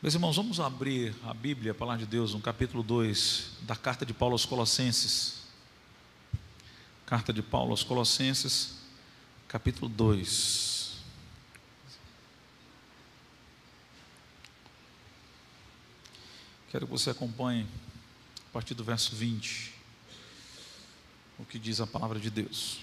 Meus irmãos, vamos abrir a Bíblia, a palavra de Deus, no capítulo 2 da carta de Paulo aos Colossenses. Carta de Paulo aos Colossenses, capítulo 2. Quero que você acompanhe a partir do verso 20, o que diz a palavra de Deus.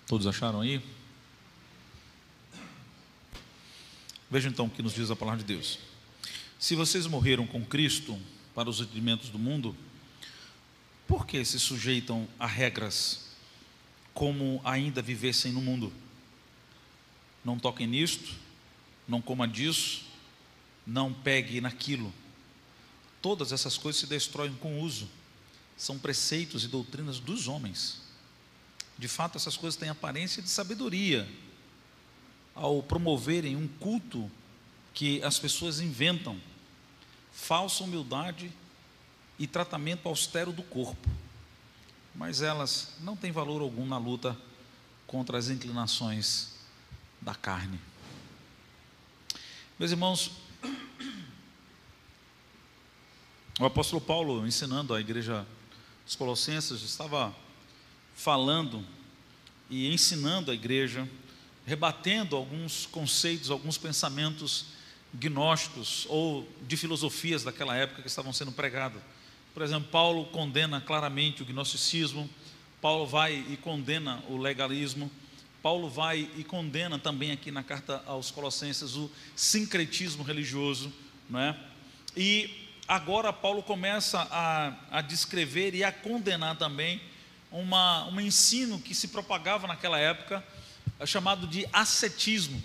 Todos acharam aí? Vejam então o que nos diz a palavra de Deus. Se vocês morreram com Cristo para os rudimentos do mundo, por que se sujeitam a regras como ainda vivessem no mundo? Não toquem nisto, não coma disso, não pegue naquilo. Todas essas coisas se destroem com o uso. São preceitos e doutrinas dos homens. De fato, essas coisas têm aparência de sabedoria ao promoverem um culto que as pessoas inventam, falsa humildade e tratamento austero do corpo, mas elas não têm valor algum na luta contra as inclinações da carne. Meus irmãos, o apóstolo Paulo, ensinando a igreja dos Colossenses, estava falando e ensinando a igreja, rebatendo alguns conceitos, alguns pensamentos gnósticos ou de filosofias daquela época que estavam sendo pregados. Por exemplo, Paulo condena claramente o gnosticismo, Paulo vai e condena o legalismo, Paulo vai e condena também aqui na carta aos Colossenses o sincretismo religioso, não é? E agora Paulo começa a descrever e a condenar também um ensino que se propagava naquela época, chamado de ascetismo.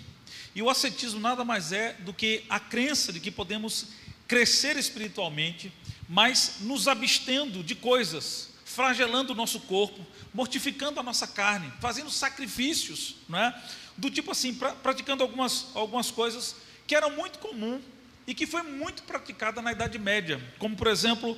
E o ascetismo nada mais é do que a crença de que podemos crescer espiritualmente, mas nos abstendo de coisas, flagelando o nosso corpo, mortificando a nossa carne, fazendo sacrifícios, não é? Do tipo assim, praticando algumas coisas que eram muito comum e que foi muito praticada na Idade Média, como por exemplo,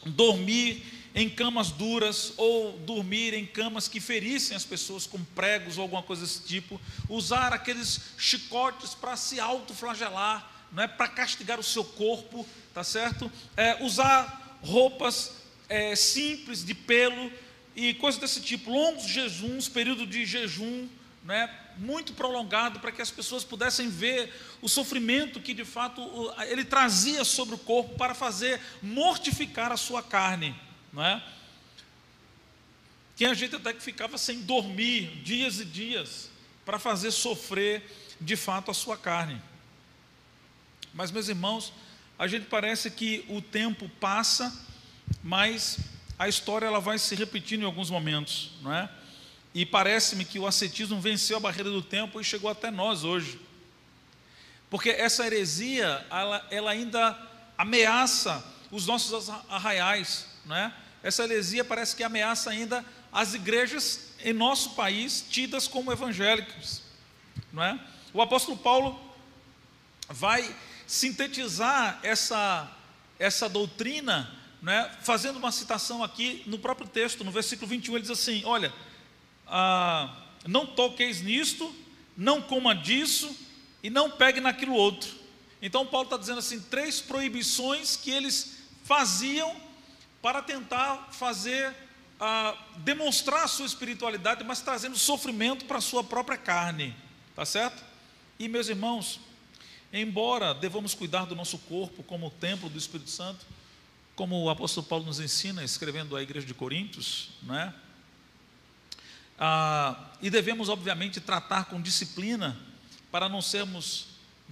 dormir em camas duras, ou dormir em camas que ferissem as pessoas com pregos ou alguma coisa desse tipo, usar aqueles chicotes para se autoflagelar, não é, para castigar o seu corpo, tá certo? Usar roupas simples de pelo e coisas desse tipo, longos jejuns, período de jejum, não é, muito prolongado, para que as pessoas pudessem ver o sofrimento que de fato ele trazia sobre o corpo para fazer mortificar a sua carne. Não é? Tinha gente até que ficava sem dormir dias e dias para fazer sofrer de fato a sua carne. Mas, meus irmãos, a gente parece que o tempo passa, mas a história ela vai se repetindo em alguns momentos, não é? E parece-me que o ascetismo venceu a barreira do tempo e chegou até nós hoje, porque essa heresia ela ainda ameaça os nossos arraiais, não é? Essa heresia parece que ameaça ainda as igrejas em nosso país, tidas como evangélicas, não é? O apóstolo Paulo vai sintetizar essa doutrina, não é? Fazendo uma citação aqui no próprio texto, no versículo 21, ele diz assim: olha, não toqueis nisto, não coma disso e não pegue naquilo outro. Então Paulo está dizendo assim, 3 proibições que eles faziam para tentar demonstrar a sua espiritualidade, mas trazendo sofrimento para a sua própria carne, tá certo? E meus irmãos, embora devamos cuidar do nosso corpo como o templo do Espírito Santo, como o apóstolo Paulo nos ensina, escrevendo à igreja de Coríntios, não é? E devemos obviamente tratar com disciplina, para não sermos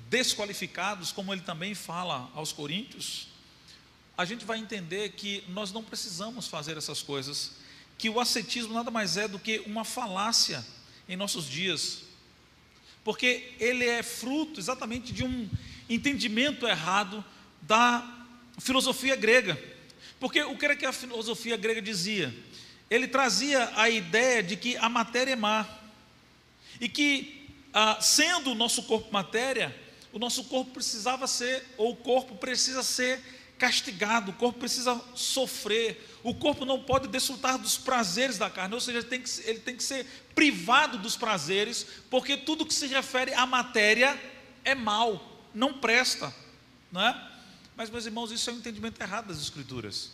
desqualificados, como ele também fala aos Coríntios. A gente vai entender que nós não precisamos fazer essas coisas, que o ascetismo nada mais é do que uma falácia em nossos dias, porque ele é fruto exatamente de um entendimento errado da filosofia grega. Porque o que era que a filosofia grega dizia? ele trazia a ideia de que a matéria é má, e que, sendo o nosso corpo matéria, o nosso corpo precisava ser, ou o corpo precisa ser castigado, o corpo precisa sofrer, o corpo não pode desfrutar dos prazeres da carne, ou seja, ele tem que ser privado dos prazeres, porque tudo que se refere à matéria é mal, não presta, não é? Mas, meus irmãos, isso é um entendimento errado das Escrituras.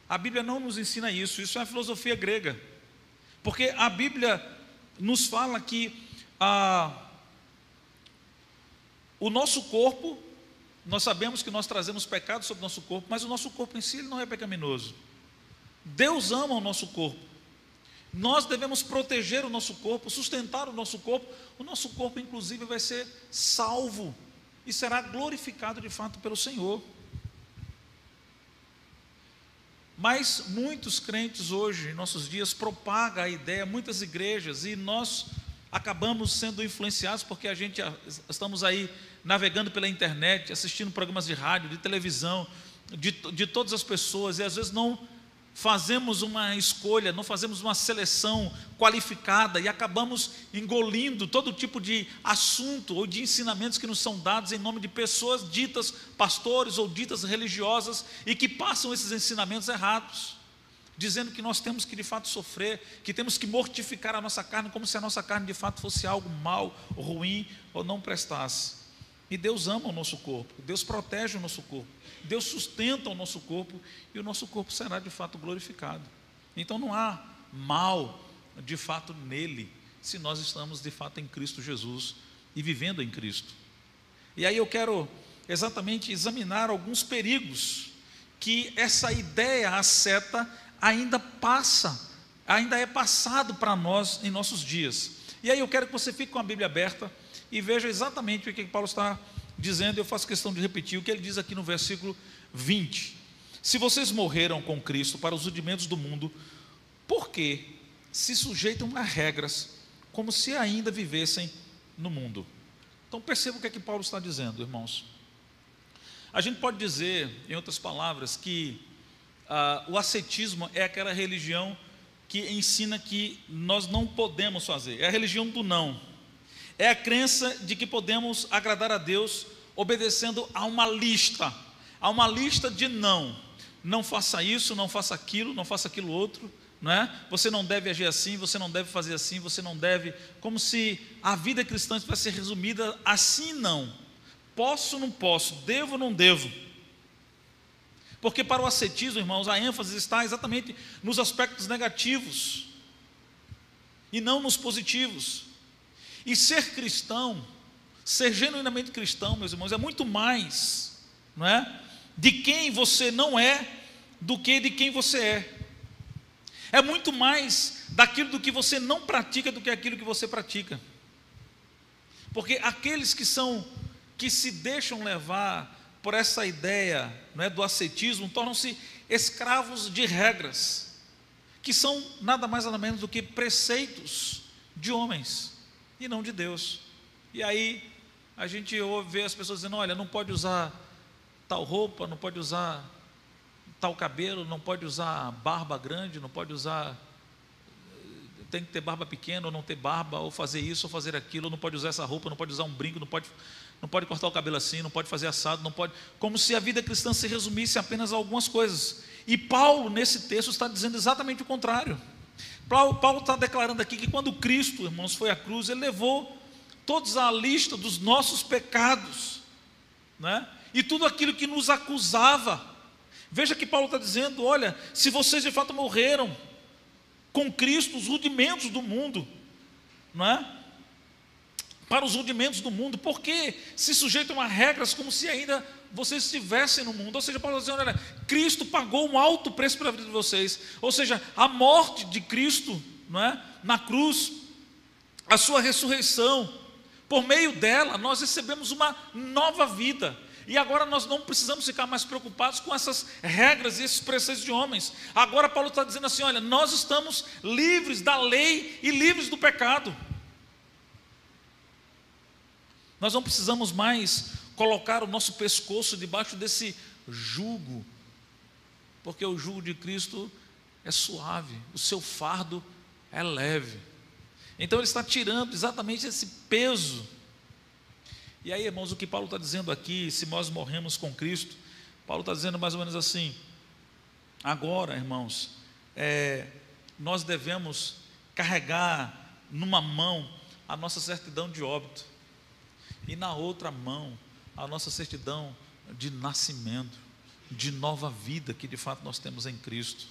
A Bíblia não nos ensina isso, isso é a filosofia grega, porque a Bíblia nos fala que o nosso corpo, nós sabemos que nós trazemos pecado sobre o nosso corpo, mas o nosso corpo em si ele não é pecaminoso. Deus ama o nosso corpo, nós devemos proteger o nosso corpo, sustentar o nosso corpo inclusive vai ser salvo, e será glorificado de fato pelo Senhor. Mas muitos crentes hoje, em nossos dias, propagam a ideia, muitas igrejas, e nós acabamos sendo influenciados, porque estamos aí navegando pela internet, assistindo programas de rádio, de televisão, de todas as pessoas, e às vezes não fazemos uma escolha, não fazemos uma seleção qualificada, e acabamos engolindo todo tipo de assunto ou de ensinamentos que nos são dados em nome de pessoas ditas pastores ou ditas religiosas, e que passam esses ensinamentos errados, dizendo que nós temos que de fato sofrer, que temos que mortificar a nossa carne, como se a nossa carne de fato fosse algo mal, ruim ou não prestasse. E Deus ama o nosso corpo, Deus protege o nosso corpo, Deus sustenta o nosso corpo, e o nosso corpo será de fato glorificado. Então não há mal de fato nele, se nós estamos de fato em Cristo Jesus e vivendo em Cristo. E aí eu quero exatamente examinar alguns perigos que essa ideia, a seta, ainda é passado para nós em nossos dias. E aí eu quero que você fique com a Bíblia aberta e veja exatamente o que Paulo está dizendo. Eu faço questão de repetir o que ele diz aqui no versículo 20. Se vocês morreram com Cristo para os rudimentos do mundo, por que se sujeitam a regras como se ainda vivessem no mundo? Então perceba o que Paulo está dizendo, irmãos. A gente pode dizer, em outras palavras, que o ascetismo é aquela religião que ensina que nós não podemos fazer, é a religião do não. É a crença de que podemos agradar a Deus obedecendo a uma lista de não. Não faça isso, não faça aquilo outro, não é? Você não deve agir assim, você não deve fazer assim, você não deve, como se a vida cristã tivesse ser resumida assim, não. Posso, não posso, devo, não devo. Porque para o ascetismo, irmãos, a ênfase está exatamente nos aspectos negativos e não nos positivos. E ser cristão, ser genuinamente cristão, meus irmãos, é muito mais, não é, de quem você não é do que de quem você é. É muito mais daquilo do que você não pratica do que aquilo que você pratica. Porque aqueles que se deixam levar por essa ideia, não é, do ascetismo, tornam-se escravos de regras, que são nada mais nada menos do que preceitos de homens e não de Deus. E aí a gente vê as pessoas dizendo: olha, não pode usar tal roupa, não pode usar tal cabelo, não pode usar barba grande, não pode usar, tem que ter barba pequena ou não ter barba, ou fazer isso ou fazer aquilo, não pode usar essa roupa, não pode usar um brinco, não pode cortar o cabelo assim, não pode fazer assado, não pode, como se a vida cristã se resumisse apenas a algumas coisas. E Paulo nesse texto está dizendo exatamente o contrário. Paulo está declarando aqui que quando Cristo, irmãos, foi à cruz, ele levou todos a lista dos nossos pecados, né? E tudo aquilo que nos acusava. Veja que Paulo está dizendo: olha, se vocês de fato morreram com Cristo, os rudimentos do mundo, não é? Para os rudimentos do mundo, porque se sujeitam a regras como se ainda vocês estivessem no mundo. Ou seja, Paulo está dizendo: olha, Cristo pagou um alto preço pela vida de vocês. Ou seja, a morte de Cristo, não é, na cruz, a sua ressurreição, por meio dela nós recebemos uma nova vida. E agora nós não precisamos ficar mais preocupados com essas regras e esses preceitos de homens. Agora Paulo está dizendo assim: olha, nós estamos livres da lei e livres do pecado. Nós não precisamos mais colocar o nosso pescoço debaixo desse jugo, porque o jugo de Cristo é suave, o seu fardo é leve. Então ele está tirando exatamente esse peso. E aí, irmãos, o que Paulo está dizendo aqui, se nós morremos com Cristo, Paulo está dizendo mais ou menos assim: agora, irmãos, nós devemos carregar numa mão a nossa certidão de óbito, e na outra mão a nossa certidão de nascimento, de nova vida que de fato nós temos em Cristo.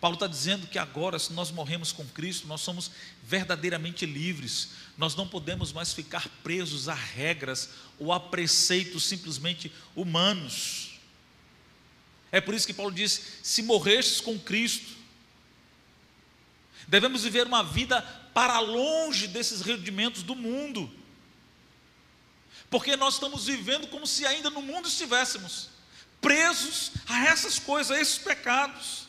Paulo está dizendo que agora, se nós morremos com Cristo, nós somos verdadeiramente livres. Nós não podemos mais ficar presos a regras ou a preceitos simplesmente humanos. É por isso que Paulo diz: se morrestes com Cristo, devemos viver uma vida para longe desses rudimentos do mundo, porque nós estamos vivendo como se ainda no mundo estivéssemos, presos a essas coisas, a esses pecados.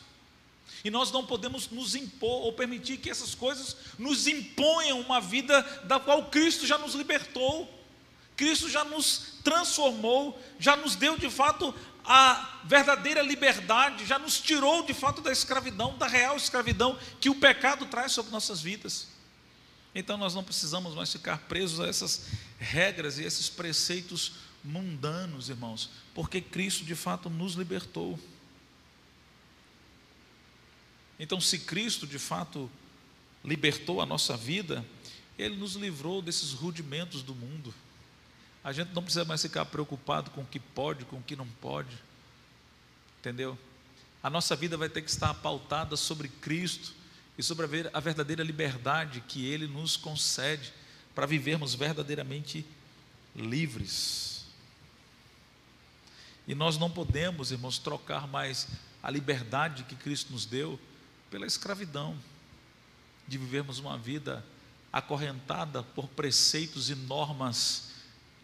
E nós não podemos nos impor ou permitir que essas coisas nos imponham uma vida da qual Cristo já nos libertou, Cristo já nos transformou, já nos deu de fato a verdadeira liberdade, já nos tirou de fato da escravidão, da real escravidão que o pecado traz sobre nossas vidas. Então nós não precisamos mais ficar presos a essas regras e esses preceitos mundanos, irmãos, porque Cristo de fato nos libertou. Então, se Cristo de fato libertou a nossa vida, Ele nos livrou desses rudimentos do mundo. A gente não precisa mais ficar preocupado com o que pode, com o que não pode, entendeu? A nossa vida vai ter que estar pautada sobre Cristo e sobre a verdadeira liberdade que Ele nos concede para vivermos verdadeiramente livres. E nós não podemos, irmãos, trocar mais a liberdade que Cristo nos deu pela escravidão, de vivermos uma vida acorrentada por preceitos e normas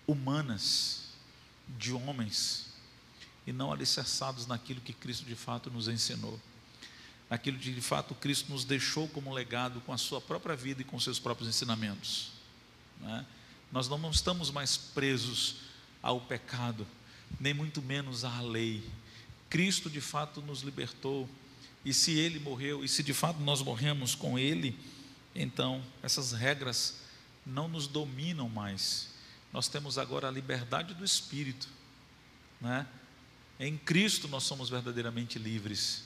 humanas, de homens, e não alicerçados naquilo que Cristo de fato nos ensinou, naquilo que de fato Cristo nos deixou como legado com a sua própria vida e com seus próprios ensinamentos, né? Nós não estamos mais presos ao pecado, nem muito menos à lei. Cristo de fato nos libertou. E se Ele morreu, e se de fato nós morremos com Ele, então essas regras não nos dominam mais. Nós temos agora a liberdade do Espírito, né? Em Cristo nós somos verdadeiramente livres.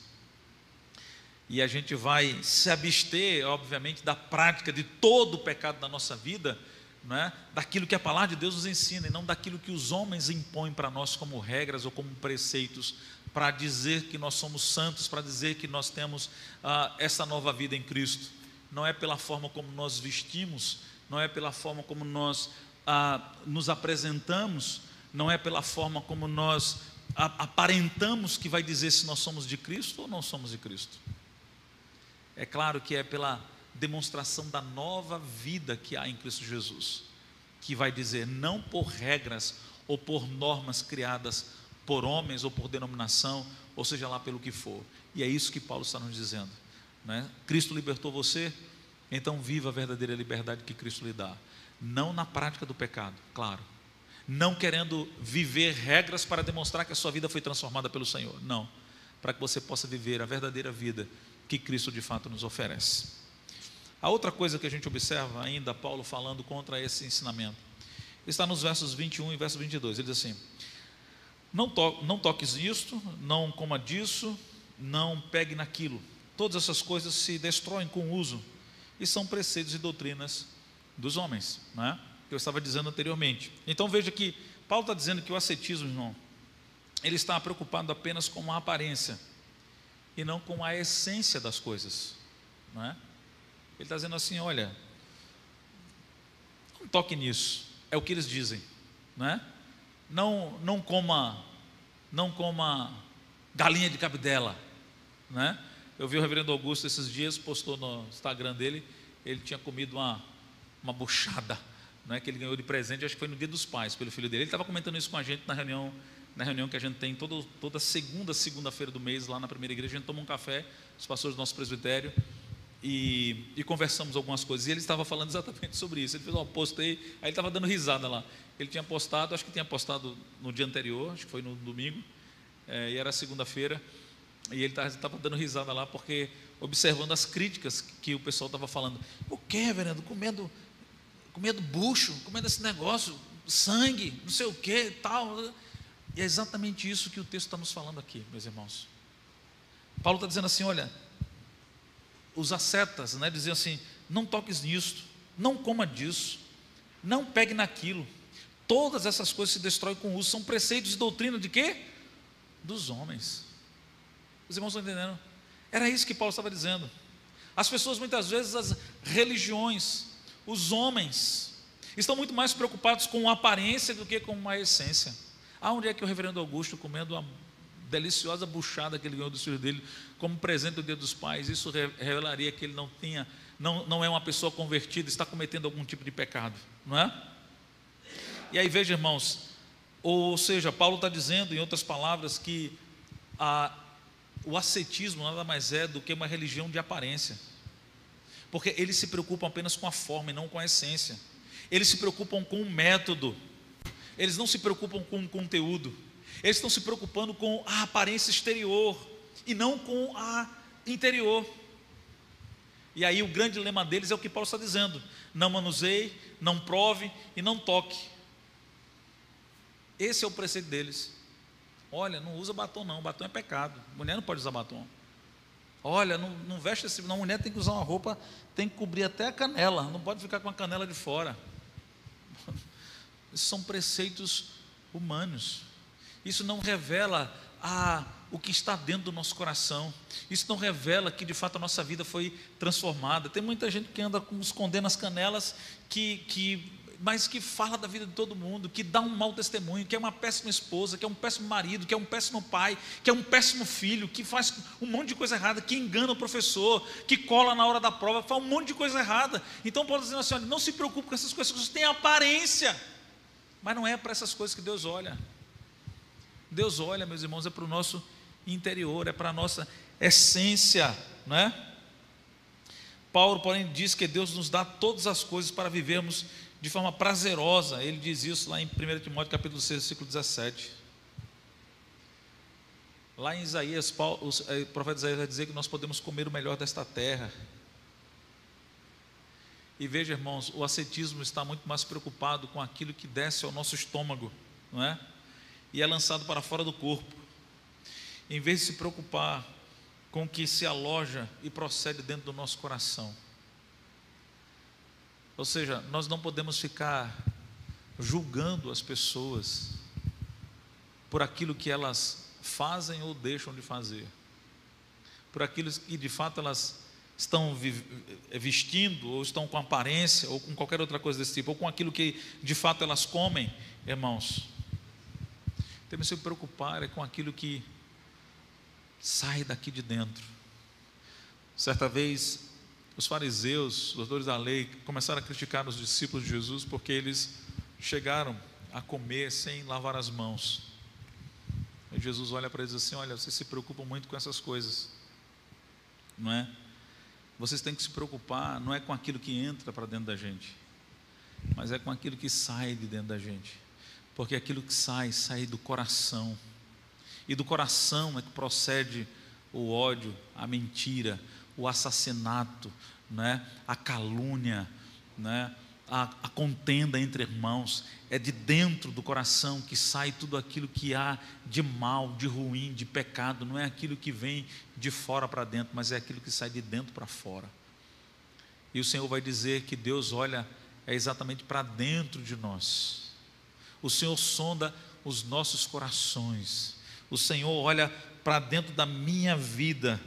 E a gente vai se abster, obviamente, da prática de todo o pecado da nossa vida, né? Daquilo que a palavra de Deus nos ensina, e não daquilo que os homens impõem para nós como regras ou como preceitos, para dizer que nós somos santos, para dizer que nós temos essa nova vida em Cristo. Não é pela forma como nós vestimos, não é pela forma como nós nos apresentamos, não é pela forma como nós aparentamos que vai dizer se nós somos de Cristo ou não somos de Cristo. É claro que é pela demonstração da nova vida que há em Cristo Jesus, que vai dizer, não por regras ou por normas criadas por homens ou por denominação, ou seja lá pelo que for. E é isso que Paulo está nos dizendo, né? Cristo libertou você, então viva a verdadeira liberdade que Cristo lhe dá, não na prática do pecado, claro, não querendo viver regras para demonstrar que a sua vida foi transformada pelo Senhor, não, para que você possa viver a verdadeira vida que Cristo de fato nos oferece. A outra coisa que a gente observa ainda, Paulo falando contra esse ensinamento, está nos versos 21 e verso 22, ele diz assim: não toques nisto, não coma disso, não pegue naquilo. Todas essas coisas se destroem com o uso e são preceitos e doutrinas dos homens, né? Que eu estava dizendo anteriormente. Então veja que Paulo está dizendo que o ascetismo, irmão, ele está preocupado apenas com a aparência e não com a essência das coisas, né? Ele está dizendo assim: olha, não toque nisso, é o que eles dizem, né? Não coma galinha de cabidela, né? Eu vi o reverendo Augusto esses dias, postou no Instagram dele, ele tinha comido uma buchada, né, que ele ganhou de presente, acho que foi no Dia dos Pais, pelo filho dele. Ele estava comentando isso com a gente na reunião que a gente tem toda segunda-feira do mês, lá na primeira igreja. A gente toma um café, os pastores do nosso presbitério, e conversamos algumas coisas, e ele estava falando exatamente sobre isso. Ele fez postei, aí ele estava dando risada lá. Ele tinha postado, acho que tinha postado no dia anterior, acho que foi no domingo, e era segunda-feira, E ele estava dando risada lá, porque observando as críticas que o pessoal estava falando. O que, reverendo? Comendo bucho, comendo esse negócio, sangue, não sei o que, tal. E é exatamente isso que o texto está nos falando aqui, meus irmãos. Paulo está dizendo assim, olha, os ascetas, né, diziam assim, não toques nisso, não coma disso, não pegue naquilo. Todas essas coisas se destroem com o uso, são preceitos e doutrina de quê? Dos homens. Os irmãos estão entendendo? Era isso que Paulo estava dizendo. As pessoas muitas vezes, as religiões, os homens, estão muito mais preocupados com a aparência do que com a essência. Aonde é que o reverendo Augusto, comendo uma deliciosa buchada que ele ganhou do filho dele, como presente do Dia dos Pais, isso revelaria que ele não é uma pessoa convertida, está cometendo algum tipo de pecado, não é? E aí veja, irmãos, ou seja, Paulo está dizendo, em outras palavras, que o ascetismo nada mais é do que uma religião de aparência, porque eles se preocupam apenas com a forma e não com a essência. Eles se preocupam com o método, eles não se preocupam com o conteúdo, eles estão se preocupando com a aparência exterior e não com a interior. E aí o grande lema deles é o que Paulo está dizendo: não manuseie, não prove e não toque. Esse é o preceito deles. Olha, não usa batom não, batom é pecado, mulher não pode usar batom. Olha, não veste assim, não, mulher tem que usar uma roupa, tem que cobrir até a canela, não pode ficar com a canela de fora. Esses são preceitos humanos. Isso não revela o que está dentro do nosso coração. Isso não revela que de fato a nossa vida foi transformada. Tem muita gente que anda escondendo as canelas, mas que fala da vida de todo mundo, que dá um mau testemunho, que é uma péssima esposa, que é um péssimo marido, que é um péssimo pai, que é um péssimo filho, que faz um monte de coisa errada, que engana o professor, que cola na hora da prova, faz um monte de coisa errada. Então Paulo está dizendo assim, olha, não se preocupe com essas coisas, essas coisas têm aparência, mas não é para essas coisas que Deus olha. Deus olha, meus irmãos, é para o nosso interior, é para a nossa essência, não é? Paulo, porém, diz que Deus nos dá todas as coisas para vivermos de forma prazerosa. Ele diz isso lá em 1 Timóteo capítulo 6, versículo 17. Lá em Isaías, o profeta Isaías vai dizer que nós podemos comer o melhor desta terra. E veja, irmãos, o ascetismo está muito mais preocupado com aquilo que desce ao nosso estômago, não é? E é lançado para fora do corpo, em vez de se preocupar com o que se aloja e procede dentro do nosso coração. Ou seja, nós não podemos ficar julgando as pessoas por aquilo que elas fazem ou deixam de fazer, por aquilo que de fato elas estão vestindo, ou estão com aparência, ou com qualquer outra coisa desse tipo, ou com aquilo que de fato elas comem. Irmãos, temos que se preocupar com aquilo que sai daqui de dentro. Certa vez, os fariseus, os doutores da lei, começaram a criticar os discípulos de Jesus, porque eles chegaram a comer sem lavar as mãos. E Jesus olha para eles assim, olha, vocês se preocupam muito com essas coisas, não é? Vocês têm que se preocupar, não é com aquilo que entra para dentro da gente, mas é com aquilo que sai de dentro da gente, porque aquilo que sai do coração, e do coração é que procede o ódio, a mentira, o assassinato, né? A calúnia, né? A contenda entre irmãos. É de dentro do coração que sai tudo aquilo que há de mal, de ruim, de pecado. Não é aquilo que vem de fora para dentro, mas é aquilo que sai de dentro para fora. E o Senhor vai dizer que Deus olha exatamente para dentro de nós. O Senhor sonda os nossos corações. O Senhor olha para dentro da minha vida.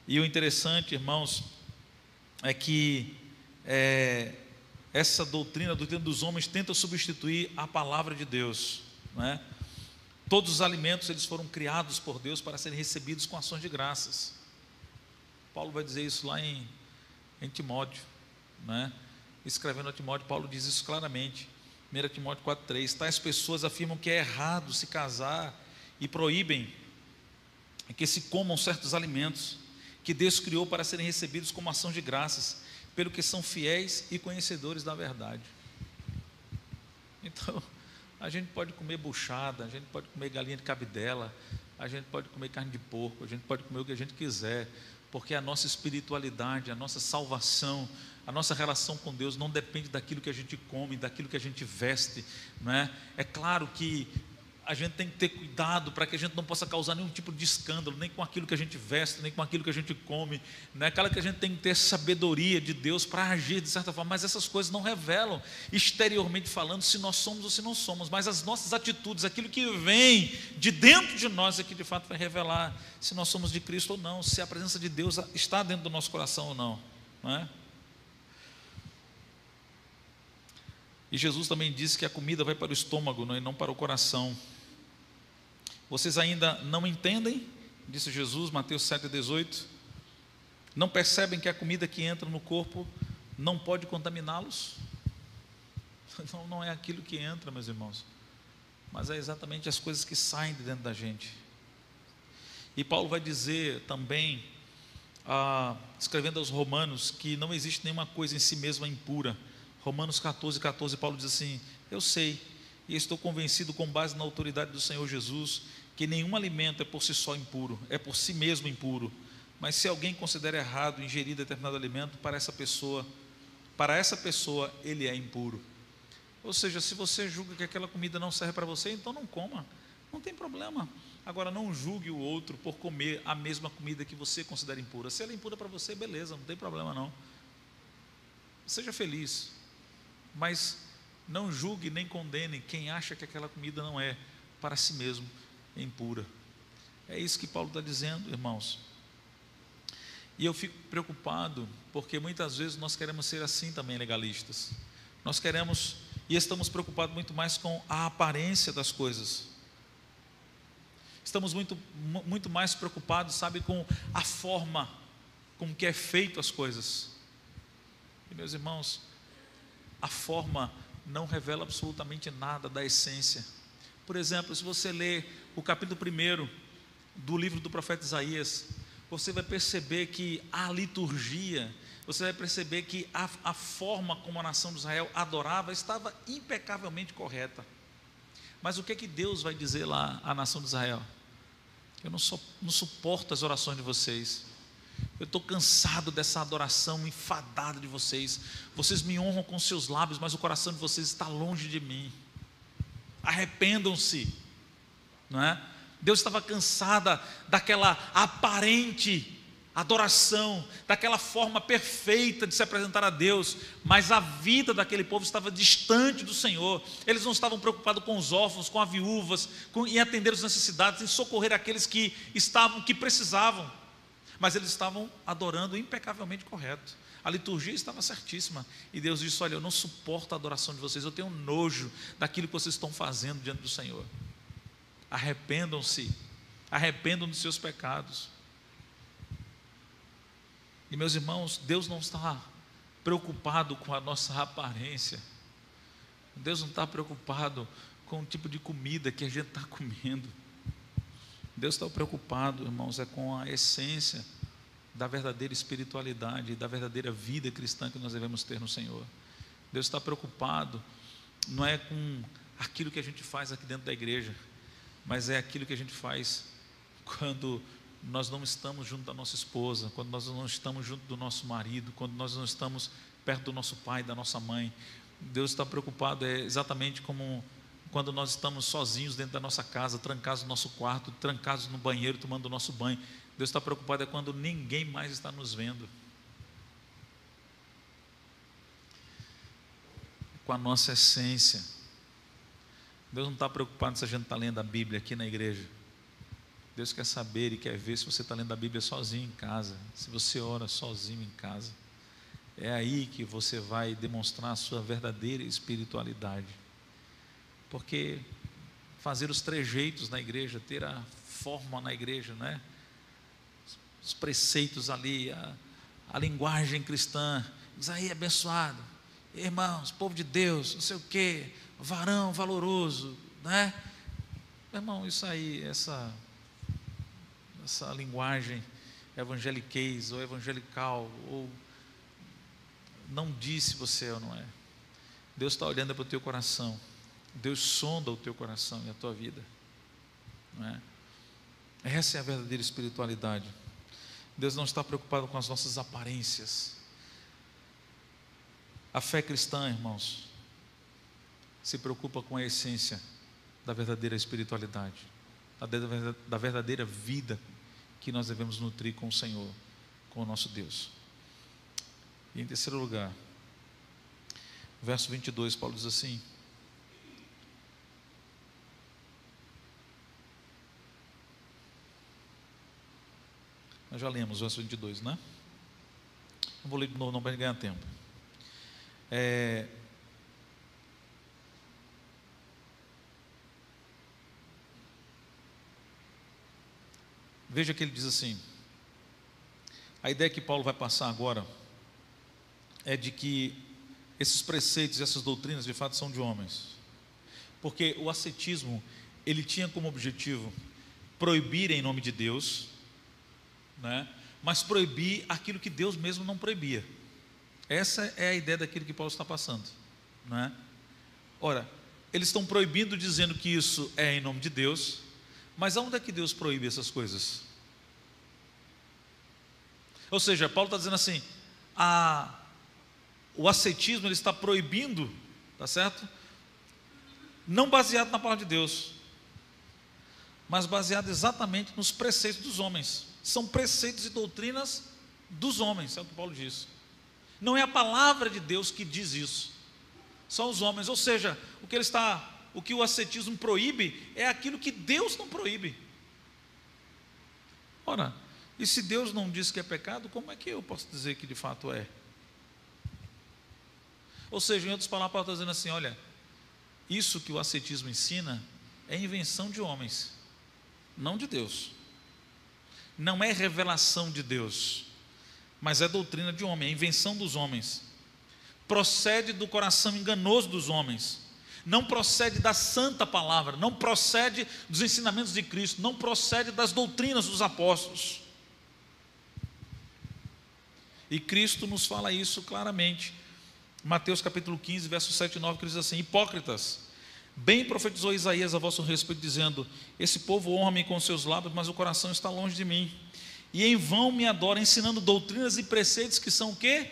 E o interessante, irmãos, é que essa doutrina, a doutrina dos homens, tenta substituir a palavra de Deus, não é? Todos os alimentos, eles foram criados por Deus para serem recebidos com ações de graças. Paulo vai dizer isso lá em Timóteo, não é? Escrevendo a Timóteo, Paulo diz isso claramente. 1 Timóteo 4,3: tais pessoas afirmam que é errado se casar e proíbem que se comam certos alimentos que Deus criou para serem recebidos como ação de graças, pelo que são fiéis e conhecedores da verdade. Então, a gente pode comer buchada, a gente pode comer galinha de cabidela, a gente pode comer carne de porco, a gente pode comer o que a gente quiser, porque a nossa espiritualidade, a nossa salvação, a nossa relação com Deus não depende daquilo que a gente come, daquilo que a gente veste, não é? É claro que a gente tem que ter cuidado para que a gente não possa causar nenhum tipo de escândalo, nem com aquilo que a gente veste, nem com aquilo que a gente come, não é? Claro que a gente tem que ter sabedoria de Deus para agir de certa forma, mas essas coisas não revelam exteriormente falando se nós somos ou se não somos, mas as nossas atitudes, aquilo que vem de dentro de nós é que de fato vai revelar se nós somos de Cristo ou não, se a presença de Deus está dentro do nosso coração ou não, não é? E Jesus também disse que a comida vai para o estômago, e não para o coração. Vocês ainda não entendem? Disse Jesus, Mateus 7,18. Não percebem que a comida que entra no corpo não pode contaminá-los? Não é aquilo que entra, meus irmãos, mas é exatamente as coisas que saem de dentro da gente. E Paulo vai dizer também, escrevendo aos Romanos, que não existe nenhuma coisa em si mesma impura. Romanos 14, Paulo diz assim: eu sei e estou convencido com base na autoridade do Senhor Jesus, que nenhum alimento é por si só impuro, é por si mesmo impuro, mas se alguém considera errado ingerir determinado alimento, para essa pessoa ele é impuro. Ou seja, se você julga que aquela comida não serve para você, então não coma, não tem problema. Agora, não julgue o outro por comer a mesma comida que você considera impura. Se ela é impura para você, beleza, não tem problema não, seja feliz, mas não julgue nem condene quem acha que aquela comida não é para si mesmo impura. É isso que Paulo está dizendo, irmãos. E eu fico preocupado, porque muitas vezes nós queremos ser assim também, legalistas. Nós queremos e estamos preocupados muito mais com a aparência das coisas. Estamos muito mais preocupados, sabe, com a forma com que é feito as coisas. E, meus irmãos, a forma não revela absolutamente nada da essência. Por exemplo, se você ler o capítulo 1 do livro do profeta Isaías, você vai perceber que a liturgia, você vai perceber que a forma como a nação de Israel adorava estava impecavelmente correta. Mas o que é que Deus vai dizer lá à nação de Israel? Eu não suporto as orações de vocês. Eu estou cansado dessa adoração enfadada de vocês. Vocês me honram com seus lábios, mas o coração de vocês está longe de mim. Arrependam-se, não é? Deus estava cansada daquela aparente adoração, daquela forma perfeita de se apresentar a Deus, mas a vida daquele povo estava distante do Senhor. Eles não estavam preocupados com os órfãos, com as viúvas, em atender as necessidades, em socorrer aqueles que precisavam, mas eles estavam adorando impecavelmente correto. A liturgia estava certíssima, e Deus disse: olha, eu não suporto a adoração de vocês, eu tenho nojo daquilo que vocês estão fazendo diante do Senhor. Arrependam-se, arrependam dos seus pecados. E, meus irmãos, Deus não está preocupado com a nossa aparência. Deus não está preocupado com o tipo de comida que a gente está comendo. Deus está preocupado, irmãos, é com a essência da verdadeira espiritualidade, da verdadeira vida cristã que nós devemos ter no Senhor. Deus está preocupado, não é com aquilo que a gente faz aqui dentro da igreja, mas é aquilo que a gente faz quando nós não estamos junto da nossa esposa, quando nós não estamos junto do nosso marido, quando nós não estamos perto do nosso pai, da nossa mãe. Deus está preocupado, é exatamente como quando nós estamos sozinhos dentro da nossa casa, trancados no nosso quarto, trancados no banheiro, tomando o nosso banho. Deus está preocupado é quando ninguém mais está nos vendo, com a nossa essência. Deus não está preocupado se a gente está lendo a Bíblia aqui na igreja. Deus quer saber e quer ver se você está lendo a Bíblia sozinho em casa, se você ora sozinho em casa. É aí que você vai demonstrar a sua verdadeira espiritualidade. Porque fazer os trejeitos na igreja, ter a forma na igreja, né? Os preceitos ali, a linguagem cristã, Isaías abençoado, irmãos, povo de Deus, não sei o quê, varão valoroso, né? Meu irmão, isso aí, essa linguagem evangeliquez ou evangelical, ou não diz se você é ou não é. Deus está olhando para o teu coração. Deus sonda o teu coração e a tua vida, não é? Essa é a verdadeira espiritualidade. Deus não está preocupado com as nossas aparências. A fé cristã, irmãos, se preocupa com a essência da verdadeira espiritualidade, da verdadeira vida que nós devemos nutrir com o Senhor, com o nosso Deus. E em terceiro lugar, verso 22, Paulo diz assim: nós já lemos o verso 22, né? Não vou ler de novo não para ganhar tempo. Veja que ele diz assim, a ideia que Paulo vai passar agora é de que esses preceitos, essas doutrinas de fato são de homens, porque o ascetismo, ele tinha como objetivo proibir em nome de Deus, né? Mas proibir aquilo que Deus mesmo não proibia. Essa é a ideia daquilo que Paulo está passando, né? Ora, eles estão proibindo, dizendo que isso é em nome de Deus, mas aonde é que Deus proíbe essas coisas? Ou seja, Paulo está dizendo assim, o ascetismo ele está proibindo, tá certo? Não baseado na palavra de Deus, mas baseado exatamente nos preceitos dos homens. São preceitos e doutrinas dos homens, é o que Paulo diz. Não é a palavra de Deus que diz isso, são os homens. Ou seja, o que o ascetismo proíbe é aquilo que Deus não proíbe. Ora, e se Deus não diz que é pecado, como é que eu posso dizer que de fato é? Ou seja, em outras palavras, Paulo está dizendo assim, olha, isso que o ascetismo ensina é invenção de homens, não de Deus. Não é revelação de Deus, mas é doutrina de homem, é invenção dos homens. Procede do coração enganoso dos homens. Não procede da santa palavra, não procede dos ensinamentos de Cristo, não procede das doutrinas dos apóstolos. E Cristo nos fala isso claramente. Mateus capítulo 15, versos 7 e 9, que diz assim: hipócritas, bem profetizou Isaías a vosso respeito, dizendo: esse povo honra-me com seus lábios, mas o coração está longe de mim, e em vão me adora, ensinando doutrinas e preceitos que são o quê?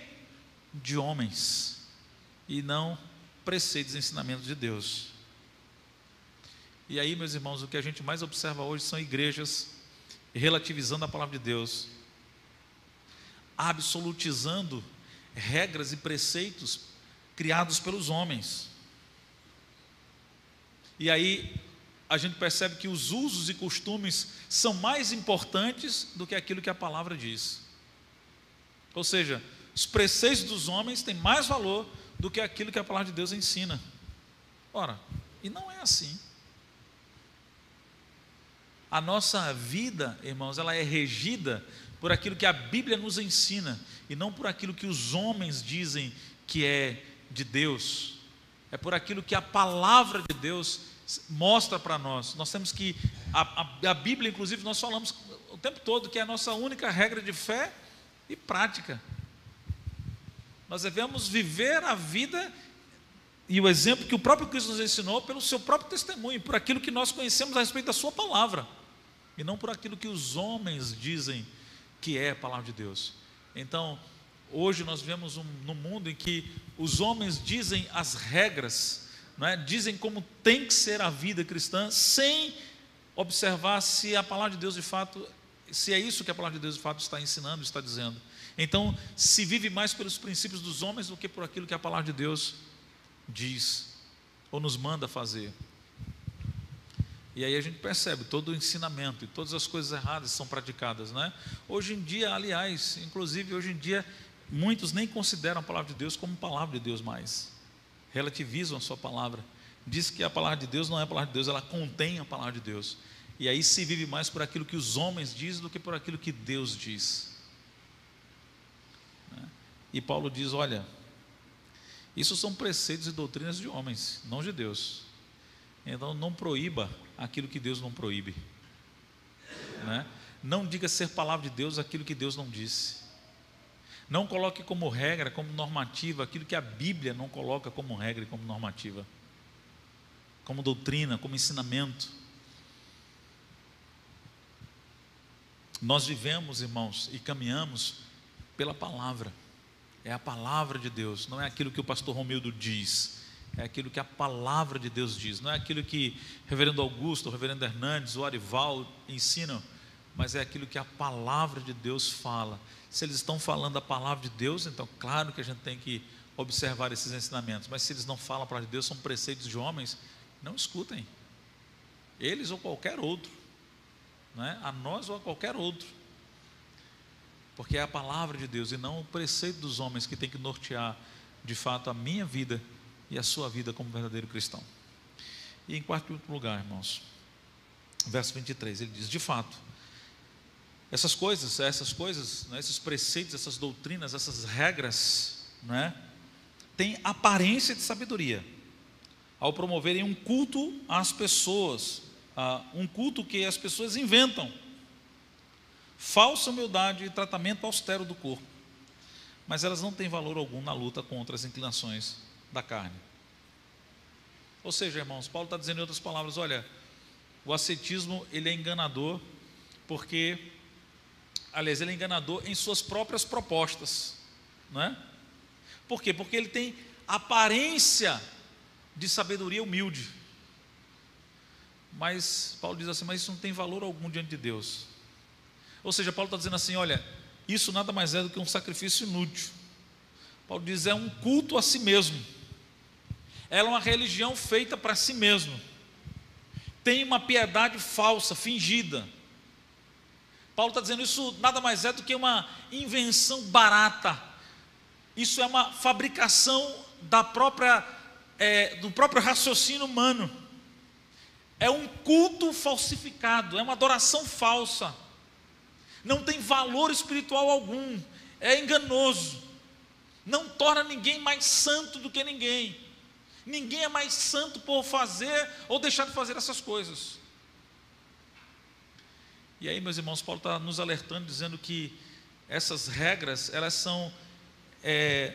De homens, e não preceitos e ensinamentos de Deus. E aí, meus irmãos, o que a gente mais observa hoje são igrejas relativizando a palavra de Deus, absolutizando regras e preceitos criados pelos homens. E aí a gente percebe que os usos e costumes são mais importantes do que aquilo que a palavra diz. Ou seja, os preceitos dos homens têm mais valor do que aquilo que a palavra de Deus ensina. Ora, e não é assim. A nossa vida, irmãos, ela é regida por aquilo que a Bíblia nos ensina, e não por aquilo que os homens dizem que é de Deus. É por aquilo que a palavra de Deus mostra para nós. Nós temos que, a Bíblia, inclusive, nós falamos o tempo todo que é a nossa única regra de fé e prática. Nós devemos viver a vida e o exemplo que o próprio Cristo nos ensinou pelo seu próprio testemunho, por aquilo que nós conhecemos a respeito da sua palavra, e não por aquilo que os homens dizem que é a palavra de Deus. Então, hoje nós vivemos num mundo em que os homens dizem as regras, não é? Dizem como tem que ser a vida cristã, sem observar se a palavra de Deus de fato, se é isso que a palavra de Deus de fato está ensinando, está dizendo. Então, se vive mais pelos princípios dos homens do que por aquilo que a palavra de Deus diz, ou nos manda fazer. E aí a gente percebe todo o ensinamento e todas as coisas erradas são praticadas, né? Hoje em dia, aliás, inclusive hoje em dia, muitos nem consideram a palavra de Deus como palavra de Deus mais, relativizam a sua palavra, diz que a palavra de Deus não é a palavra de Deus, ela contém a palavra de Deus, e aí se vive mais por aquilo que os homens dizem do que por aquilo que Deus diz, né? E Paulo diz, olha, isso são preceitos e doutrinas de homens, não de Deus. Então não proíba aquilo que Deus não proíbe, né? Não diga ser palavra de Deus aquilo que Deus não disse. Não coloque como regra, como normativa, aquilo que a Bíblia não coloca como regra e como normativa, como doutrina, como ensinamento. Nós vivemos, irmãos, e caminhamos pela palavra. É a palavra de Deus, não é aquilo que o pastor Romildo diz, é aquilo que a palavra de Deus diz, não é aquilo que o reverendo Augusto, o reverendo Hernandes, o Arival ensinam, mas é aquilo que a palavra de Deus fala. Se eles estão falando a palavra de Deus, então claro que a gente tem que observar esses ensinamentos, mas se eles não falam a palavra de Deus, são preceitos de homens, não escutem, eles ou qualquer outro, né? A nós ou a qualquer outro, porque é a palavra de Deus e não o preceito dos homens que tem que nortear de fato a minha vida e a sua vida como verdadeiro cristão. E em quarto lugar, irmãos, verso 23, ele diz: de fato, essas coisas, né, esses preceitos, essas doutrinas, essas regras, né, têm aparência de sabedoria, ao promoverem um culto às pessoas, um culto que as pessoas inventam, falsa humildade e tratamento austero do corpo, mas elas não têm valor algum na luta contra as inclinações da carne. Ou seja, irmãos, Paulo está dizendo em outras palavras, olha, o ascetismo ele é enganador, porque, aliás, ele é enganador em suas próprias propostas, não é? Por quê? Porque ele tem aparência de sabedoria humilde, mas Paulo diz assim, mas isso não tem valor algum diante de Deus. Ou seja, Paulo está dizendo assim, olha, isso nada mais é do que um sacrifício inútil. Paulo diz, é um culto a si mesmo, ela é uma religião feita para si mesmo, tem uma piedade falsa, fingida. Paulo está dizendo, isso nada mais é do que uma invenção barata, isso é uma fabricação do próprio raciocínio humano, é um culto falsificado, é uma adoração falsa, não tem valor espiritual algum, é enganoso, não torna ninguém mais santo do que ninguém, ninguém é mais santo por fazer ou deixar de fazer essas coisas. E aí, meus irmãos, Paulo está nos alertando, dizendo que essas regras,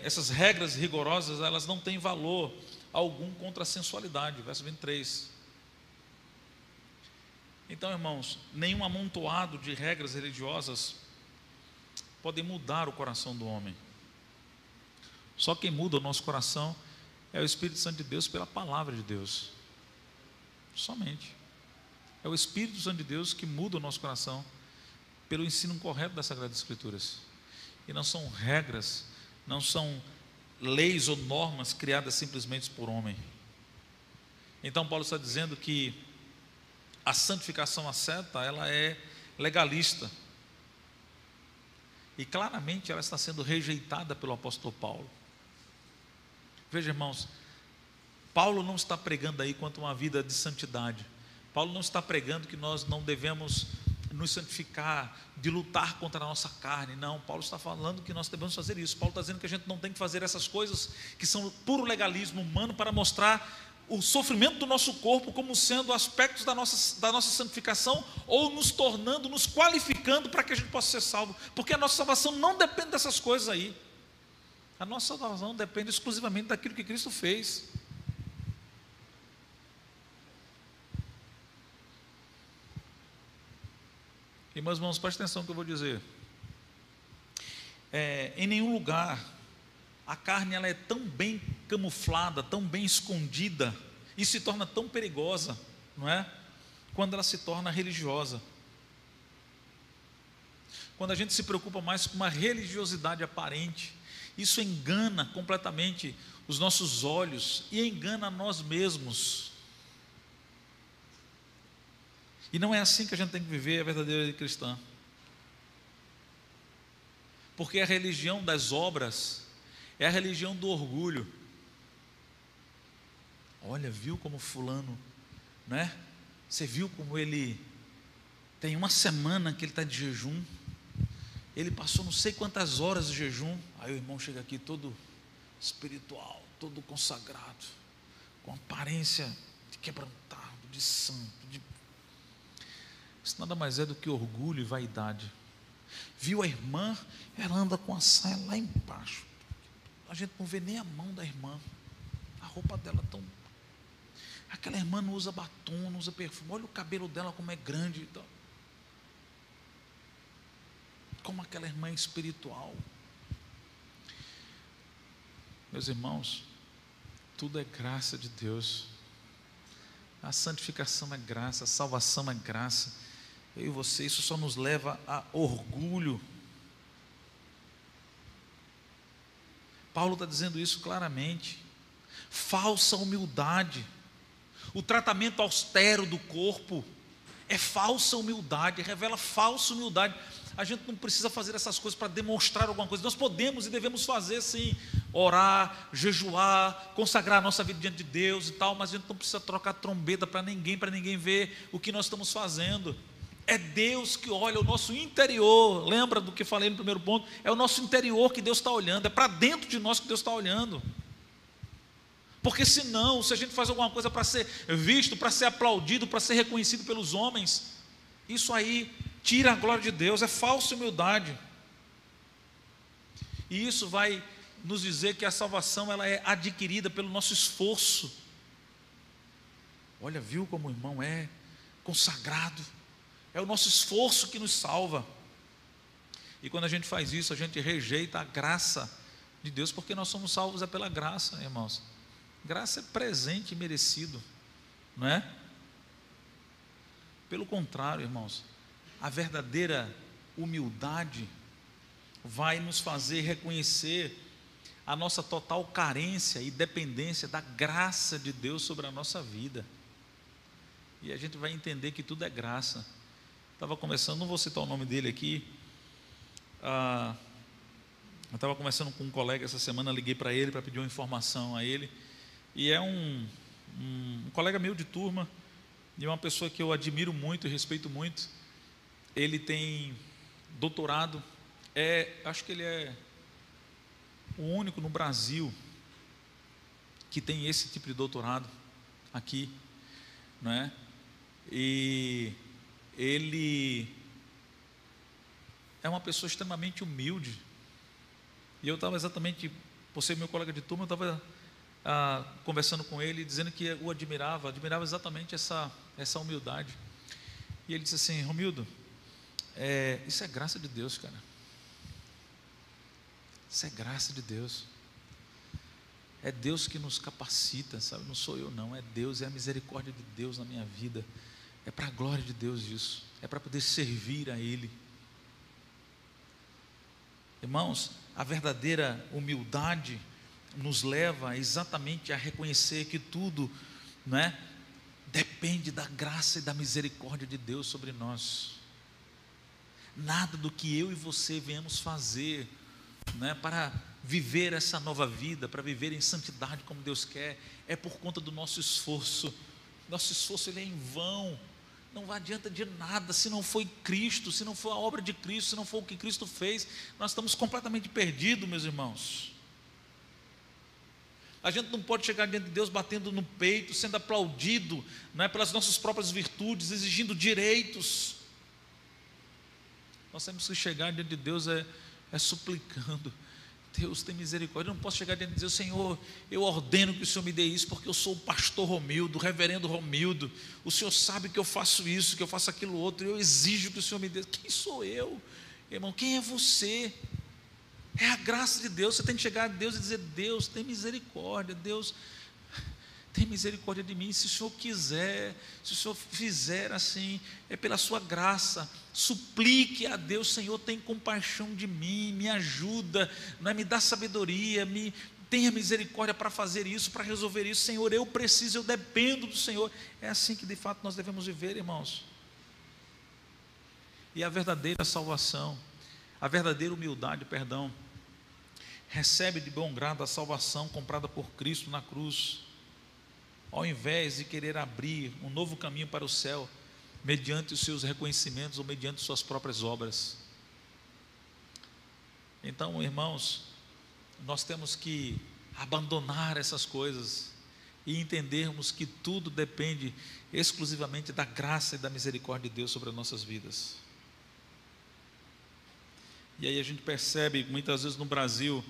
essas regras rigorosas, elas não têm valor algum contra a sensualidade, verso 23. Então, irmãos, nenhum amontoado de regras religiosas pode mudar o coração do homem. Só quem muda o nosso coração é o Espírito Santo de Deus pela palavra de Deus. Somente. É o Espírito Santo de Deus que muda o nosso coração pelo ensino correto das Sagradas Escrituras. E não são regras, não são leis ou normas criadas simplesmente por homem. Então Paulo está dizendo que a santificação asceta, ela é legalista. E claramente ela está sendo rejeitada pelo apóstolo Paulo. Veja, irmãos, Paulo não está pregando aí quanto uma vida de santidade. Paulo não está pregando que nós não devemos nos santificar, de lutar contra a nossa carne. Não, Paulo está falando que nós devemos fazer isso. Paulo está dizendo que a gente não tem que fazer essas coisas que são puro legalismo humano para mostrar o sofrimento do nosso corpo como sendo aspectos da nossa santificação, ou nos tornando, nos qualificando para que a gente possa ser salvo, porque a nossa salvação não depende dessas coisas aí, a nossa salvação depende exclusivamente daquilo que Cristo fez. E meus irmãos, preste atenção no que eu vou dizer. Em nenhum lugar a carne ela é tão bem camuflada, tão bem escondida, e se torna tão perigosa, não é? Quando ela se torna religiosa. Quando a gente se preocupa mais com uma religiosidade aparente, isso engana completamente os nossos olhos e engana a nós mesmos. E não é assim que a gente tem que viver a verdadeira vida cristã. Porque a religião das obras é a religião do orgulho. Olha, viu como fulano, né? Você viu como ele tem uma semana que ele está de jejum, ele passou não sei quantas horas de jejum, aí o irmão chega aqui todo espiritual, todo consagrado, com aparência de quebrantado, de santo, isso nada mais é do que orgulho e vaidade. Viu a irmã, ela anda com a saia lá embaixo, a gente não vê nem a mão da irmã, a roupa dela tão... Aquela irmã não usa batom, não usa perfume, olha o cabelo dela como é grande e tal. como aquela irmã espiritual. Meus irmãos, tudo é graça de Deus. A santificação é graça, a salvação é graça. Eu e você, isso só nos leva a orgulho. Paulo está dizendo isso claramente. Falsa humildade. O tratamento austero do corpo é falsa humildade, revela falsa humildade. A gente não precisa fazer essas coisas para demonstrar alguma coisa. Nós podemos e devemos fazer sim, orar, jejuar, consagrar a nossa vida diante de Deus e tal, mas a gente não precisa trocar trombeta para ninguém ver o que nós estamos fazendo. É Deus que olha o nosso interior. Lembra do que falei no primeiro ponto? É o nosso interior que Deus está olhando, é para dentro de nós que Deus está olhando. Porque senão, se a gente faz alguma coisa para ser visto, para ser aplaudido, para ser reconhecido pelos homens, isso aí tira a glória de Deus, é falsa humildade. E isso vai nos dizer que a salvação ela é adquirida pelo nosso esforço. Olha, viu como o irmão é consagrado? É o nosso esforço que nos salva. E quando a gente faz isso, a gente rejeita a graça de Deus, porque nós somos salvos é pela graça, irmãos. Graça é presente e merecido, não é? Pelo contrário, irmãos, a verdadeira humildade vai nos fazer reconhecer a nossa total carência e dependência da graça de Deus sobre a nossa vida. E a gente vai entender que tudo é graça. Estava conversando, não vou citar o nome dele aqui. Eu estava conversando com um colega essa semana, liguei para ele para pedir uma informação a ele. E é um colega meu de turma, e uma pessoa que eu admiro muito e respeito muito. Ele tem doutorado, acho que ele é o único no Brasil que tem esse tipo de doutorado aqui, não é? E ele é uma pessoa extremamente humilde. E eu estava exatamente, por ser meu colega de turma, eu estava conversando com ele, dizendo que o admirava exatamente essa humildade. E ele disse assim: Romildo, isso é graça de Deus, cara. Isso é graça de Deus. É Deus que nos capacita, sabe? Não sou eu não, é Deus, é a misericórdia de Deus na minha vida. É para a glória de Deus isso. É para poder servir a Ele. Irmãos, a verdadeira humildade nos leva exatamente a reconhecer que tudo, não é, depende da graça e da misericórdia de Deus sobre nós. Nada do que eu e você venhamos fazer, não é, para viver essa nova vida, para viver em santidade como Deus quer, é por conta do nosso esforço. Nosso esforço ele é em vão. Não adianta de nada se não for Cristo, se não for a obra de Cristo, se não for o que Cristo fez. Nós estamos completamente perdidos, meus irmãos. A gente não pode chegar diante de Deus batendo no peito, sendo aplaudido, não é, pelas nossas próprias virtudes, exigindo direitos. Nós temos que chegar diante de Deus suplicando: Deus tem misericórdia. Eu não posso chegar diante de Deus: Senhor, eu ordeno que o Senhor me dê isso, porque eu sou o pastor Romildo, o reverendo Romildo. O Senhor sabe que eu faço isso, que eu faço aquilo outro, e eu exijo que o Senhor me dê. Quem sou eu, irmão? Quem é você? É a graça de Deus. Você tem que chegar a Deus e dizer: Deus, tem misericórdia. Deus, tem misericórdia de mim. Se o Senhor quiser, se o Senhor fizer assim, é pela sua graça. Suplique a Deus: Senhor, tem compaixão de mim, me ajuda, não é? Me dá sabedoria, tenha misericórdia para fazer isso, para resolver isso. Senhor, eu preciso, eu dependo do Senhor. É assim que de fato nós devemos viver, irmãos. E a verdadeira salvação, a verdadeira humildade, recebe de bom grado a salvação comprada por Cristo na cruz, ao invés de querer abrir um novo caminho para o céu, mediante os seus reconhecimentos ou mediante suas próprias obras. Então, irmãos, nós temos que abandonar essas coisas e entendermos que tudo depende exclusivamente da graça e da misericórdia de Deus sobre as nossas vidas. E aí a gente percebe, muitas vezes no Brasil,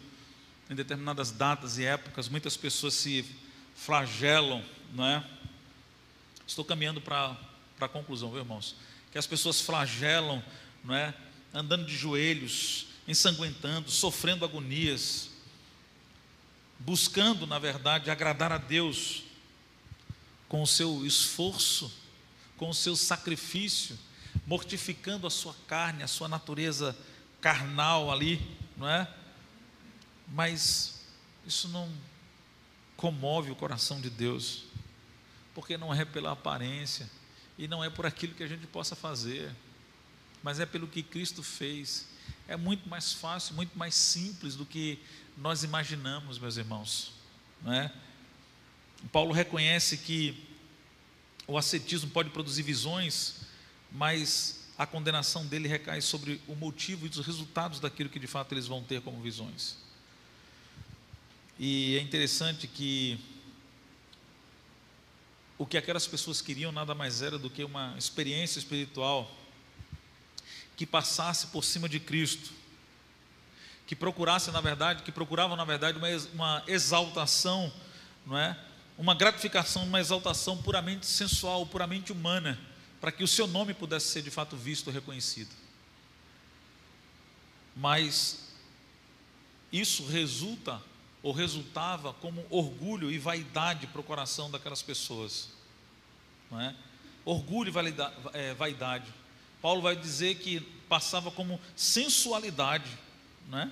em determinadas datas e épocas, muitas pessoas se flagelam, não é? Estou caminhando para a conclusão, viu, irmãos? Que as pessoas flagelam, não é, andando de joelhos, ensanguentando, sofrendo agonias, buscando, na verdade, agradar a Deus com o seu esforço, com o seu sacrifício, mortificando a sua carne, a sua natureza carnal ali, não é? Mas isso não comove o coração de Deus, porque não é pela aparência, e não é por aquilo que a gente possa fazer, mas é pelo que Cristo fez. É muito mais fácil, muito mais simples do que nós imaginamos, meus irmãos, não é? Paulo reconhece que o ascetismo pode produzir visões, mas a condenação dele recai sobre o motivo e os resultados daquilo que de fato eles vão ter como visões. E é interessante que o que aquelas pessoas queriam nada mais era do que uma experiência espiritual que passasse por cima de Cristo, que procuravam na verdade uma exaltação, não é? Uma gratificação, uma exaltação puramente sensual, puramente humana, para que o seu nome pudesse ser de fato visto e reconhecido. Mas isso resultava como orgulho e vaidade para o coração daquelas pessoas, não é? Orgulho e vaidade. Paulo vai dizer que passava como sensualidade, não é?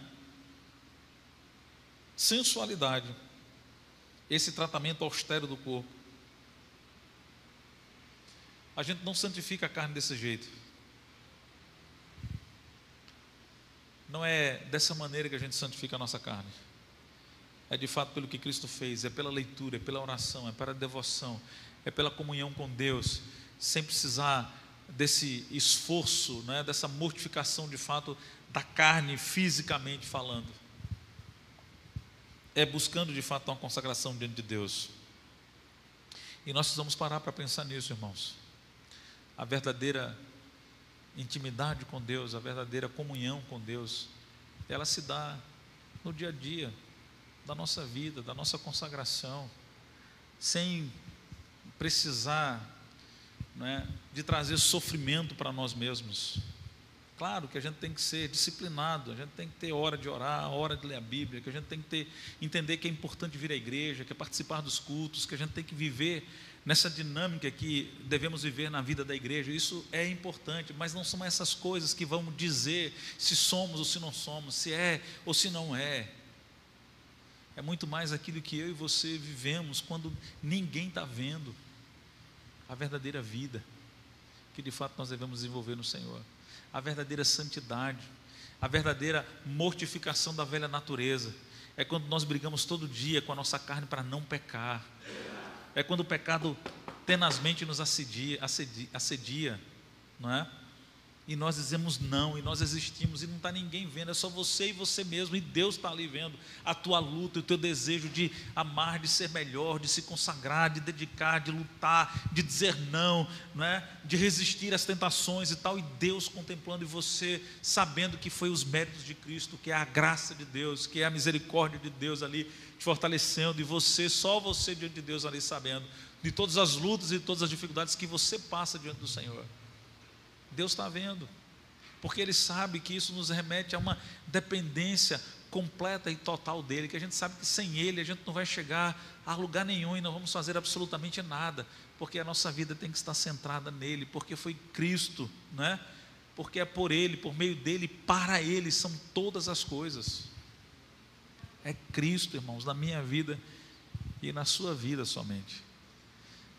Sensualidade, esse tratamento austero do corpo. A gente não santifica a carne desse jeito. Não é dessa maneira que a gente santifica a nossa carne. É de fato pelo que Cristo fez, é pela leitura, é pela oração, é pela devoção, é pela comunhão com Deus, sem precisar desse esforço, né, dessa mortificação de fato da carne fisicamente falando. É buscando de fato uma consagração diante de Deus. E nós precisamos parar para pensar nisso, irmãos. A verdadeira intimidade com Deus, a verdadeira comunhão com Deus, ela se dá no dia a dia da nossa vida, da nossa consagração, sem precisar, né, de trazer sofrimento para nós mesmos. Claro que a gente tem que ser disciplinado, a gente tem que ter hora de orar, hora de ler a Bíblia, que a gente tem que entender que é importante vir à igreja, que é participar dos cultos, que a gente tem que viver nessa dinâmica que devemos viver na vida da igreja. Isso é importante, mas não são essas coisas que vão dizer se somos ou se não somos, se é ou se não é. É muito mais aquilo que eu e você vivemos quando ninguém está vendo, a verdadeira vida que de fato nós devemos desenvolver no Senhor, a verdadeira santidade, a verdadeira mortificação da velha natureza. É quando nós brigamos todo dia com a nossa carne para não pecar, é quando o pecado tenazmente nos assedia, não é? E nós dizemos não, e nós existimos, e não está ninguém vendo, é só você e você mesmo, e Deus está ali vendo a tua luta, o teu desejo de amar, de ser melhor, de se consagrar, de dedicar, de lutar, de dizer não, de resistir às tentações e tal, e Deus contemplando, e você sabendo que foi os méritos de Cristo, que é a graça de Deus, que é a misericórdia de Deus ali te fortalecendo, e só você diante de Deus ali sabendo de todas as lutas e todas as dificuldades que você passa diante do Senhor. Deus está vendo, porque Ele sabe que isso nos remete a uma dependência completa e total dEle, que a gente sabe que sem Ele a gente não vai chegar a lugar nenhum e não vamos fazer absolutamente nada, porque a nossa vida tem que estar centrada nele, porque foi Cristo, né? Porque é por Ele, por meio dEle, para Ele são todas as coisas. É Cristo, irmãos, na minha vida e na sua vida somente.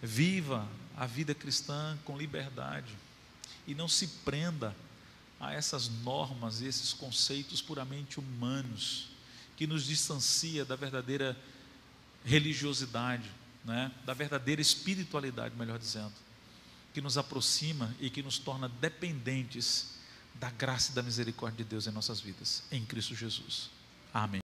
Viva a vida cristã com liberdade. E não se prenda a essas normas e esses conceitos puramente humanos, que nos distancia da verdadeira religiosidade, né? Da verdadeira espiritualidade, melhor dizendo, que nos aproxima e que nos torna dependentes da graça e da misericórdia de Deus em nossas vidas, em Cristo Jesus. Amém.